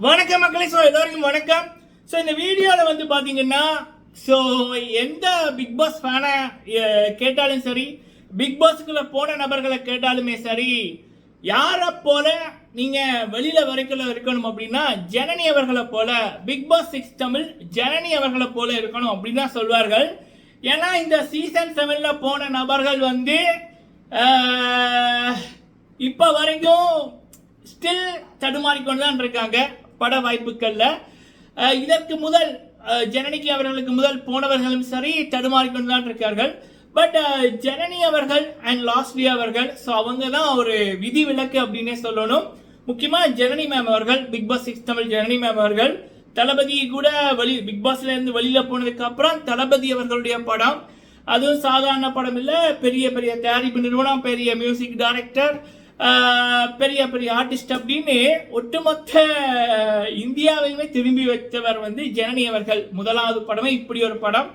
வணக்கம் மக்களே. ஸோ எல்லோருக்கும் வணக்கம். ஸோ இந்த வீடியோவில் வந்து பார்த்தீங்கன்னா ஸோ எந்த பிக் பாஸ் ஃபேனை கேட்டாலும் சரி, பிக் பாஸுக்குள்ள போன நபர்களை கேட்டாலுமே சரி, யாரை போல நீங்கள் வெளியில் வரைக்கும் இருக்கணும் அப்படின்னா ஜனனி அவர்களை போல, பிக் பாஸ் 6 தமிழ் ஜனனி அவர்களை போல இருக்கணும் அப்படின்னு தான் சொல்வார்கள். ஏன்னா இந்த சீசன் 7ல் போன நபர்கள் வந்து இப்போ வரைக்கும் ஸ்டில் தடுமாறிக்கொண்டு தான் இருக்காங்க பட வாய்ப்புகளில். இதற்கு முதல் ஜனனிக்கு அவர்களுக்கு முதல் போனவர்களும் சரி தடுமாறிக்கொண்டு தான் இருக்கார்கள். பட் ஜனனி அவர்கள் அண்ட் லாஸ்ட்லி அவர்கள், ஸோ அவங்க தான் ஒரு விதி விலக்கு அப்படின்னே சொல்லணும். முக்கியமாக ஜனனி மேம் அவர்கள், Bigg Boss 6 Tamil Janani ma'am அவர்கள், தளபதி கூட பிக் பாஸ்ல இருந்து வெளியில் போனதுக்கு அப்புறம் தளபதி அவர்களுடைய படம், அதுவும் சாதாரண படம் இல்லை, பெரிய பெரிய தயாரிப்பு நிறுவனம், பெரிய மியூசிக் டைரக்டர், பெரிய பெரிய ஆர்டிஸ்ட் அப்படின்னு ஒட்டுமொத்த இந்தியாவையுமே திரும்பி வைத்தவர் வந்து ஜனனி அவர்கள். முதலாவது படமே இப்படி ஒரு படம்.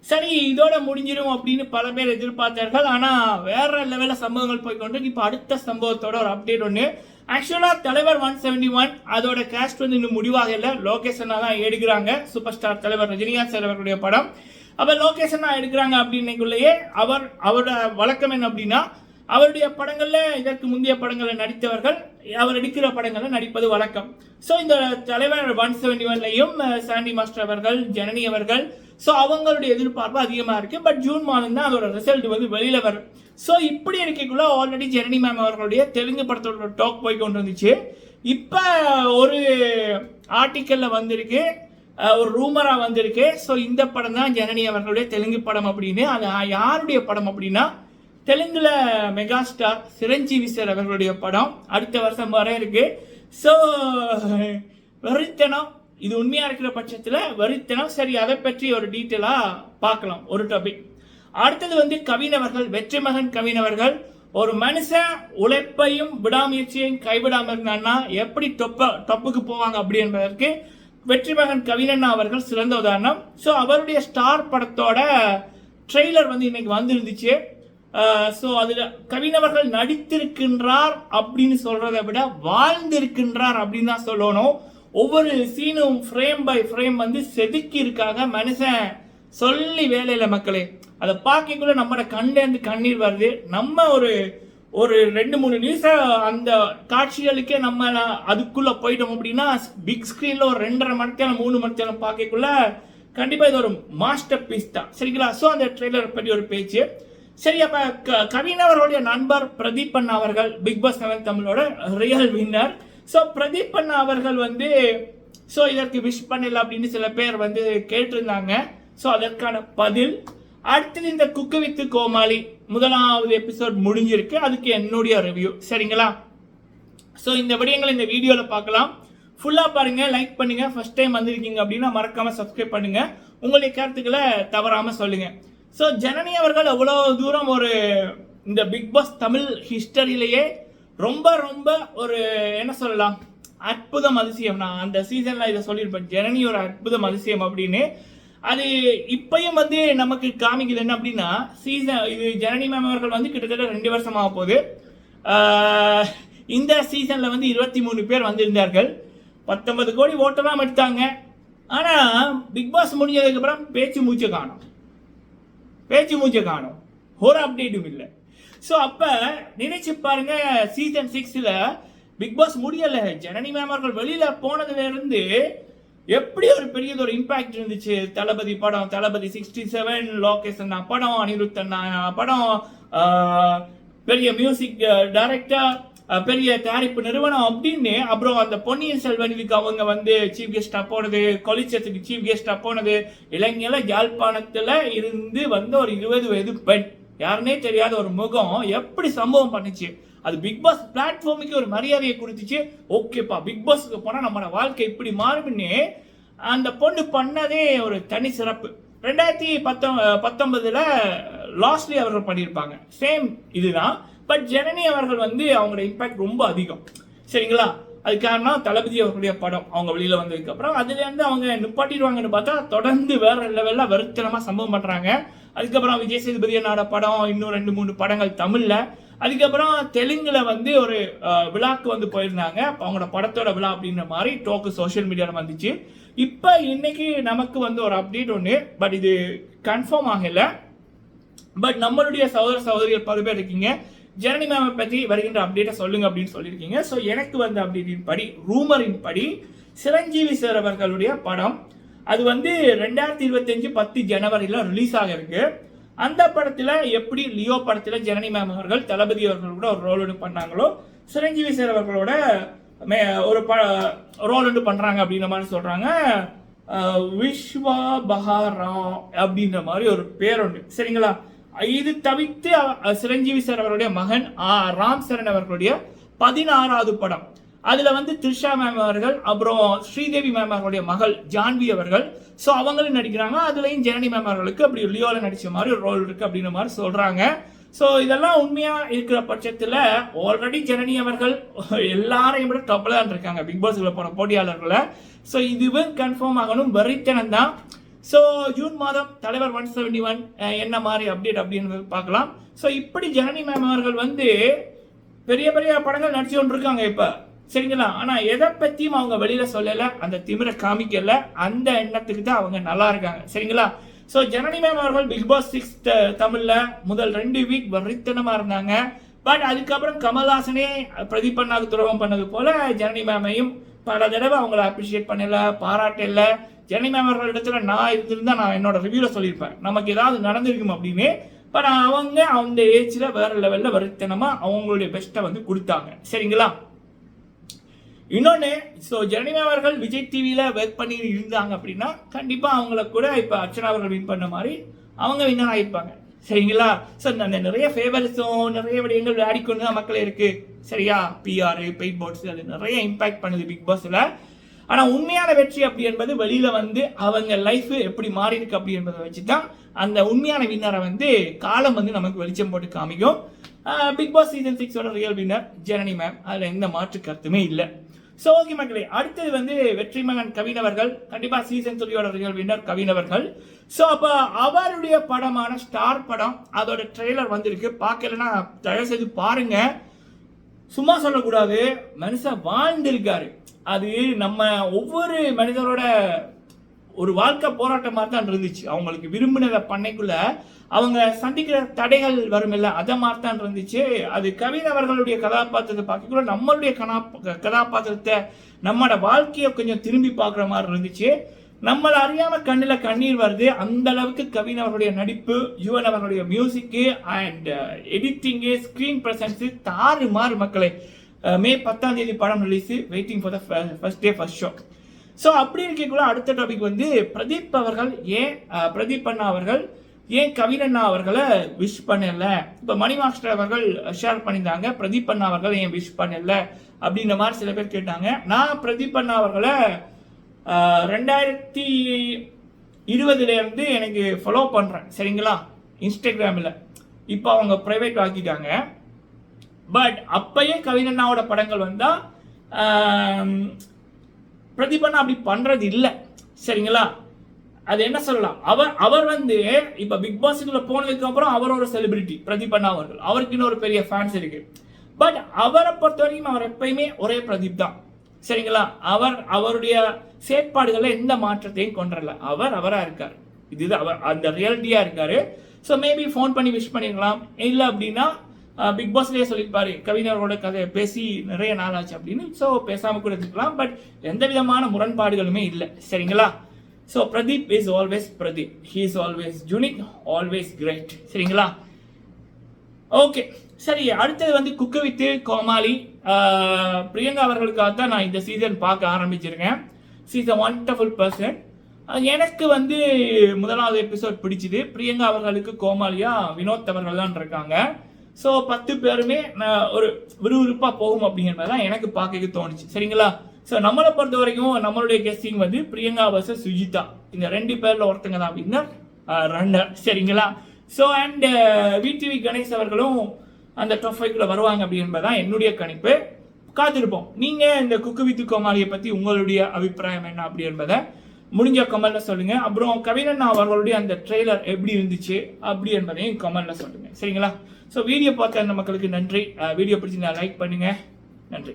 சரி, இதோட முடிஞ்சிடும் அப்படின்னு பல பேர் எதிர்பார்த்தார்கள். ஆனால் வேற லெவலில் சம்பவங்கள் போய்கொண்டு இப்போ அடுத்த சம்பவத்தோட ஒரு அப்டேட் ஒன்று. ஆக்சுவலாக தலைவர் 171 அதோட கேஸ்ட் வந்து இன்னும் முடிவாக இல்லை. லொகேஷனாக தான் எடுக்கிறாங்க. சூப்பர் ஸ்டார் தலைவர் ரஜினிகாந்த் சார் அவர்களுடைய படம். அப்போ லொகேஷனாக எடுக்கிறாங்க அப்படின்னைக்குள்ளேயே அவரோட வழக்கம் என்ன அப்படின்னா, அவருடைய படங்களில் இதற்கு முந்தைய படங்களில் நடித்தவர்கள் அவர் எடுக்கிற படங்களில் நடிப்பது வழக்கம். ஸோ இந்த தலைவர் 171லையும் சாண்டி மாஸ்டர் அவர்கள், ஜனனி அவர்கள், ஸோ அவங்களுடைய எதிர்பார்ப்பு அதிகமாக இருக்குது. பட் ஜூன் மாதம் தான் அதோட ரிசல்ட் வந்து வெளியில் வரும். ஸோ இப்படி இருக்கக்குள்ள ஆல்ரெடி ஜனனி மேம் அவர்களுடைய தெலுங்கு படத்தோட டாக் போய் கொண்டு வந்துச்சு. இப்போ ஒரு ஆர்டிக்கலில் வந்திருக்கு, ஒரு ரூமராக வந்திருக்கு. ஸோ இந்த படம் தான் ஜனனி அவர்களுடைய தெலுங்கு படம் அப்படின்னு. அது யாருடைய படம் அப்படின்னா தெலுங்குல மெகா ஸ்டார் சிரஞ்சீவி சார் அவர்களுடைய படம் அடுத்த வருஷம் வர இருக்கு. ஸோ வெறித்தனம், இது உண்மையா இருக்கிற பட்சத்தில் வெறித்தனம். சரி, அதை பற்றி ஒரு டீட்டெயிலாக பார்க்கலாம் ஒரு டாபிக். அடுத்தது வந்து கவின் அவர்கள், வெற்றி மகன் கவின் அவர்கள். ஒரு மனுஷன் உழைப்பையும் விடாமுயற்சியையும் கைவிடாமல் இருந்தான்னா எப்படி டொப்புக்கு போவாங்க அப்படி என்பதற்கு வெற்றி மகன் கவினண்ணா அவர்கள் சிறந்த உதாரணம். ஸோ அவருடைய ஸ்டார் படத்தோட ட்ரெய்லர் வந்து இன்னைக்கு வந்துருந்துச்சு. ஸோ அதில் கவினவர்கள் நடித்திருக்கின்றார் அப்படின்னு சொல்றதை விட வாழ்ந்திருக்கின்றார் அப்படின்னு தான் சொல்லணும். ஒவ்வொரு சீனும் ஃப்ரேம் பை ஃப்ரேம் வந்து செதுக்கி இருக்காங்க. மனுஷன் சொல்லி வேலையில் மக்களே, அதை பார்க்கக்குள்ள நம்மளோட கண்லேருந்து கண்ணீர் வருது. நம்ம ஒரு 2-3 நிமிஷம் அந்த காட்சிகளுக்கே நம்ம அதுக்குள்ளே போயிட்டோம் அப்படின்னா பிக் ஸ்க்ரீனில் ஒரு 2.5 மணி நேரம் 3 மணி நேரம் பார்க்கக்குள்ள கண்டிப்பாக இது ஒரு மாஸ்டர் பீஸ் தான். சரிங்களா? ஸோ அந்த ட்ரெய்லர் பற்றி ஒரு பேச்சு. சரி, அப்போ கவின் அவர்களுடைய நண்பர் பிரதீப் அண்ணா அவர்கள், பிக் பாஸ் 7 தமிழோட ரியல் வின்னர். ஸோ பிரதீப் அண்ணா அவர்கள் வந்து ஸோ இதற்கு விஷ் பண்ணல அப்படின்னு சில பேர் வந்து கேட்டிருந்தாங்க. ஸோ அதற்கான பதில் அடுத்தது இந்த குக்கு வித்து கோமாளி முதலாவது எபிசோட் முடிஞ்சிருக்கு. அதுக்கு என்னுடைய ரிவ்யூ. சரிங்களா? ஸோ இந்த விடயங்களை இந்த வீடியோவில் பார்க்கலாம். ஃபுல்லாக பாருங்கள், லைக் பண்ணுங்கள். ஃபர்ஸ்ட் டைம் வந்திருக்கீங்க அப்படின்னா மறக்காமல் சப்ஸ்கிரைப் பண்ணுங்கள். உங்களுடைய கருத்துக்களை தவறாமல் சொல்லுங்கள். ஸோ ஜனனி அவர்கள் அவ்வளோ தூரம் ஒரு இந்த பிக் பாஸ் தமிழ் ஹிஸ்டரியிலேயே ரொம்ப ரொம்ப ஒரு என்ன சொல்லலாம், அற்புதம் அதிசயம். நான் அந்த சீசனில் இதை சொல்லியிருப்பேன், ஜனனி ஒரு அற்புதம் அதிசயம் அப்படின்னு. அது இப்பயும் வந்து நமக்கு காமிக்குது என்ன அப்படின்னா, இது ஜனனி மேம் அவர்கள் வந்து கிட்டத்தட்ட 2 வருஷம் ஆக போகுது. இந்த சீசனில் வந்து 23 பேர் வந்திருந்தார்கள். 19 கோடி ஓட்டெல்லாம் எடுத்தாங்க. ஆனால் பிக் பாஸ் முடிஞ்சதுக்கப்புறம் பேச்சு மூச்சை காணும், ஒரு அப்டேட்டும் இல்லை. ஸோ அப்போ நினைச்சு பாருங்க, சீசன் 6ல் பிக் பாஸ் முடியலை, ஜனனி மேம் அவர்கள் வெளியில் போனதுலேருந்து எப்படி ஒரு பெரியது ஒரு இம்பாக்ட் இருந்துச்சு. தளபதி படம், தளபதி 67, லொகேஷன் படம், அனிருத் அண்ணா படம், பெரிய மியூசிக் டைரக்டர், பெரிய தயாரிப்பு நிறுவனம் அப்படின்னு. அப்புறம் அந்த பொன்னியின் செல்வன் இதுக்கு அவங்க வந்து சீஃப் கெஸ்டா போனது, கொலிச்சத்துக்கு சீஃப் கெஸ்டா போனது, இளைஞர்ல யாழ்ப்பாணத்துல இருந்து வந்த ஒரு 20 வயது பெண், யாருன்னே தெரியாத ஒரு முகம் எப்படி சம்பவம் பண்ணிச்சு. அது பிக் பாஸ் பிளாட்ஃபார்முக்கு ஒரு மரியாதையை கொடுத்துச்சு. ஓகேப்பா, பிக் பாஸுக்கு போனால் நம்மளோட வாழ்க்கை இப்படி மாறும்னு அந்த பொண்ணு பண்ணதே ஒரு தனி சிறப்பு. 2019 லாஸ்ட்லி அவர்கள் பண்ணியிருப்பாங்க, சேம் இதுதான். பட் ஜனனி அவர்கள் வந்து அவங்களோட இம்பாக்ட் ரொம்ப அதிகம். சரிங்களா? அது காரணம் தளபதி அவர்களுடைய படம் அவங்க வெளியில் வந்ததுக்கு அப்புறம் அதுலேருந்து அவங்க நிப்பாட்டிடுவாங்கன்னு பார்த்தா தொடர்ந்து வேற லெவலில் வெறுத்தனமாக சம்பவம் பண்ணுறாங்க. அதுக்கப்புறம் விஜய் சேதுபதி அண்ணாட படம், இன்னும் 2-3 படங்கள் தமிழில், அதுக்கப்புறம் தெலுங்குல வந்து ஒரு விழாக்கு வந்து போயிருந்தாங்க. அவங்களோட படத்தோட விழா அப்படின்ற மாதிரி டோக்கு சோஷியல் மீடியாவில் வந்துச்சு. இப்போ இன்னைக்கு நமக்கு வந்து ஒரு அப்டேட் ஒன்று, பட் இது கன்ஃபார்ம் ஆகலை. பட் நம்மளுடைய சகோதர சகோதரிகள் பல பேர் இருக்கீங்க, ஜனனி மேமை பற்றி வருகின்ற அப்டேட்டை சொல்லுங்க அப்படின்னு சொல்லியிருக்கீங்க. ஸோ எனக்கு வந்து அப்டேட்டின் படி, ரூமரின் படி, சிரஞ்சீவி சார் அவர்களுடைய படம் அது வந்து 2025 10 ஜனவரியில் ரிலீஸ் ஆக இருக்கு. அந்த படத்தில் எப்படி லியோ படத்தில் ஜனனி மேம் அவர்கள் தளபதி அவர்கள் கூட ஒரு ரோல் ஒன்று பண்ணாங்களோ, சிரஞ்சீவி சார் அவர்களோட ஒரு ரோல் ஒன்று பண்ணுறாங்க அப்படின்ற மாதிரி சொல்கிறாங்க. விஸ்வா பஹாரா அப்படின்ற மாதிரி ஒரு பேர் உண்டு, சரிங்களா? இது தவிர்த்து சிரஞ்சீவி சார் அவர்களுடைய மகன் ராம் சரண் அவர்களுடைய 16வது படம், அதுல வந்து த்ரிஷா மேம் அவர்கள், அப்புறம் ஸ்ரீதேவி மேம் அவர்களுடைய மகள் ஜான்வி அவர்கள், ஸோ அவங்களும் நடிக்கிறாங்க. அதுலயும் ஜனனி மேம் அவர்களுக்கு அப்படி லியோல நடிச்ச மாதிரி ஒரு ரோல் இருக்கு அப்படின்ற மாதிரி சொல்றாங்க. ஸோ இதெல்லாம் உண்மையா இருக்கிற பட்சத்தில் ஆல்ரெடி ஜனனி அவர்கள் எல்லாரையும் விட டாப்ல தான் இருக்காங்க பிக் பாஸ்ல போன போட்டியாளர்களை. ஸோ இதுவும் கன்ஃபார்ம் ஆகணும், வெறித்தனம் தான். ஸோ ஜூன் மாதம் தலைவர் 171 என்ன மாதிரி அப்டேட் அப்படின்னு பார்க்கலாம். ஸோ இப்படி ஜனனி மேம் அவர்கள் வந்து பெரிய பெரிய படங்கள் நடிச்சு கொண்டு இருக்காங்க இப்போ, சரிங்களா? ஆனால் எதை பற்றியும் அவங்க வெளியில சொல்லலை, அந்த திமிரை காமிக்கல, அந்த எண்ணத்துக்கு தான் அவங்க நல்லா இருக்காங்க, சரிங்களா? ஸோ ஜனனி மேம் அவர்கள் பிக் பாஸ் 6 தமிழ்ல முதல் 2 வீக் வெறித்தனமா இருந்தாங்க. பட் அதுக்கப்புறம் கமல்ஹாசனே பிரதீப் அண்ணாவுக்கு துரோகம் பண்ணது போல ஜனனி மேமையும் பல தடவை அவங்கள அப்ரிஷியேட் பண்ணல, பாராட்டல. ஜனனி மேம் அவர்கள் இடத்துல நான் இருந்திருந்தா நான் என்னோட ரிவ்யூல சொல்லியிருப்பேன், நமக்கு ஏதாவது நடந்திருக்கும் அப்படின்னு. பட் அவங்க அந்த ஏஜ்ல வேற லெவல்ல வெறித்தனமா அவங்களுடைய பெஸ்ட்டை வந்து கொடுத்தாங்க, சரிங்களா? இன்னொன்று, ஸோ ஜனனி மேம் அவர்கள் விஜய் டிவியில் ஒர்க் பண்ணி இருந்தாங்க அப்படின்னா கண்டிப்பாக அவங்கள கூட இப்போ அர்ச்சனா அவர்கள் வின் பண்ண மாதிரி அவங்க வின்னர் ஆகிருப்பாங்க, சரிங்களா? ஸோ நிறைய ஃபேவர்ஸும் நிறைய விடயங்கள் விளையாடிக்கொண்டு தான் மக்கள் இருக்கு, சரியா? பிஆர், பெயிட் போர்ட்ஸ் அது நிறைய இம்பாக்ட் பண்ணுது பிக் பாஸில். ஆனால் உண்மையான வெற்றி அப்படி என்பது வெளியில் வந்து அவங்க லைஃப் எப்படி மாறி இருக்கு அப்படி என்பதை வச்சு தான் அந்த உண்மையான வின்னரை வந்து காலம் வந்து நமக்கு வெளிச்சம் போட்டு காமிக்கும். Bigg Boss season 6 real winner Janani ma'am, அதில் எந்த மாற்று கருத்துமே இல்லை. ஸோ ஓகே மக்களே, அடுத்தது வந்து வெற்றிமகன் கவின் அவர்கள், கண்டிப்பாக சீசன் 3 ரியல் வின்னர் கவின் அவர்கள். ஸோ அப்போ அவருடைய படமான ஸ்டார் படம் அதோட ட்ரெய்லர் வந்திருக்கு. பார்க்கலன்னா தயவு செய்து பாருங்க, சும்மா சொல்லக்கூடாது, மனுஷன் வாழ்ந்திருக்காரு. அது நம்ம ஒவ்வொரு மனிதரோட ஒரு வாழ்க்கை போராட்டம் மாதிரி தான் இருந்துச்சு. அவங்களுக்கு விரும்பினதை பண்ணைக்குள்ள அவங்க சந்திக்கிற தடைகள் வரும் இல்லை, அதை மாதிரி தான் இருந்துச்சு. அது கவின் அவர்களுடைய கதாபாத்திரத்தை பார்க்கக்குள்ள நம்மளுடைய கதாபாத்திரத்தை, நம்மளோட வாழ்க்கையை கொஞ்சம் திரும்பி பார்க்குற மாதிரி இருந்துச்சு. நம்மளை அறியாம கண்ணில் கண்ணீர் வருது. அந்த அளவுக்கு கவின் அவர்களுடைய நடிப்பு, யுவன் அவர்களுடைய மியூசிக்கு அண்ட் எடிட்டிங்கு, ஸ்கிரீன் பிரசன்ஸ் தாறு மாறு மக்களே. மே 10ஆம் தேதி படம் release, waiting for the first day first show. So அப்படி இருக்கக்குள்ள அடுத்த டாபிக் வந்து பிரதீப் அவர்கள் ஏன் பிரதீப் அண்ணா அவர்கள் ஏன் கவின் அண்ணா அவர்களை விஷ் பண்ணல. இப்போ மணி மாஸ்டர் அவர்கள் ஷேர் பண்ணியிருந்தாங்க, பிரதீப் அண்ணா அவர்கள் ஏன் விஷ் பண்ணல அப்படின்ற மாதிரி சில பேர் கேட்டாங்க. நான் பிரதீப் அண்ணா அவர்களை 2020 எனக்கு ஃபாலோ பண்ணுறேன், சரிங்களா? இன்ஸ்டாகிராமில். இப்போ அவங்க ப்ரைவேட் ஆக்கிட்டாங்க. பட் அப்பயே கவின் அண்ணாவோட படங்கள் வந்தால் பிரதீப் அண்ணா அப்படி பண்ணுறது இல்லை, சரிங்களா? அது என்ன சொல்லலாம், அவர் வந்து இப்போ பிக் பாஸுக்குள்ள போனதுக்கு அப்புறம் அவர் ஒரு செலிபிரிட்டி பிரதீப் அண்ணா அவர்கள், அவருக்கு இன்னொரு பெரிய ஃபேன்ஸ் இருக்கு. பட் அவரை பொறுத்த வரைக்கும் அவர் எப்பயுமே ஒரே பிரதீப் தான், சரிங்களா? அவருடைய செயற்பாடுகளில் எந்த மாற்றத்தையும் கொண்டுறல, அவராக இருக்கார். இதுதான் அவர் அந்த ரியாலிட்டியாக இருக்காரு. ஸோ மேபி ஃபோன் பண்ணி விஷ் பண்ணிருக்கலாம், இல்லை அப்படின்னா பிக் பாஸ்லேயே சொல்லியிருப்பாரு கவிஞர்களோட கதை பேசி நிறைய நாள் ஆச்சு அப்படின்னு. ஸோ பேசாமல் கூட இருக்கலாம். பட் எந்த விதமான முரண்பாடுகளுமே இல்லை, சரிங்களா? So Pradeep is always Pradeep, he is always unique, always great, சரிங்களா? ஓகே, சரி. அடுத்தது வந்து குக்கு வித் கோமாளி. பிரியங்கா அவர்களுக்காக தான் நான் இந்த சீசன் பார்க்க ஆரம்பிச்சிருக்கேன். She's a wonderful person. எனக்கு வந்து முதலாவது எபிசோட் பிடிச்சிது. பிரியங்கா அவர்களுக்கு கோமாளியா வினோத் அவர்கள் தான் இருக்காங்க. ஸோ 10 பேருமே ஒரு விறுவிறுப்பாக போகும் அப்படிங்கிறது தான் எனக்கு பார்க்க தோணுச்சு, சரிங்களா? ஸோ நம்மளை பொறுத்த வரைக்கும் நம்மளுடைய கெஸ்டிங் வந்து பிரியங்கா வர்சஸ் சுஜிதா, இந்த 2 பேரில் ஒருத்தங்க தான் வின்னர், ரன்னர், சரிங்களா? ஸோ அண்ட் விடிவி கணேஷ் அவர்களும் அந்த டாப் 5 வருவாங்க அப்படின்பதான் என்னுடைய கணிப்பு. காத்திருப்போம். நீங்கள் இந்த குக்கு வித்து கோமாளியை பற்றி உங்களுடைய அபிப்பிராயம் என்ன அப்படி என்பதை முடிஞ்ச கமெண்ட்ல சொல்லுங்க. அப்புறம் கவின் அண்ணா அவர்களுடைய அந்த ட்ரெய்லர் எப்படி இருந்துச்சு அப்படி என்பதையும் கமெண்ட்ல சொல்லுங்க, சரிங்களா? ஸோ வீடியோ பார்த்த அந்த மக்களுக்கு நன்றி. வீடியோ பிடிச்சி லைக் பண்ணுங்கள். நன்றி.